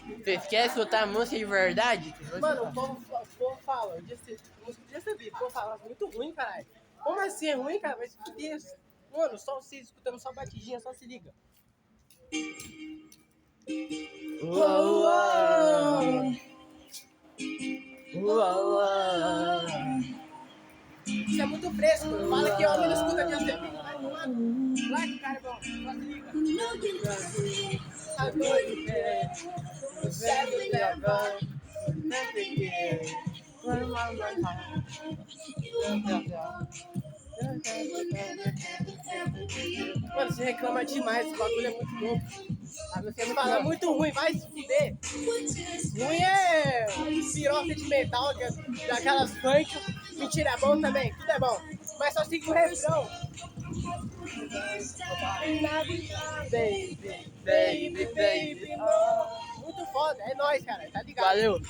Vocês querem escutar música de verdade? Mano, o povo fala, música de Justin Bieber, o povo fala muito ruim, caralho. Como assim é ruim, cara? Vai se fuder. Mano, só você escutando só batidinha, só se liga. Isso é muito fresco. Fala que homem não escuta Justin Bieber. Vai tomando. Vai que cara é bom. Só se liga. Mano, você reclama demais, esse bagulho é muito louco. Você fala muito ruim, vai se fuder. Ruim é piroca de metal, daquelas funk. Mentira, é bom também, tudo é bom. Mas só siga o refrão. Baby, baby, baby. Muito foda, é nóis, cara, tá ligado? Valeu!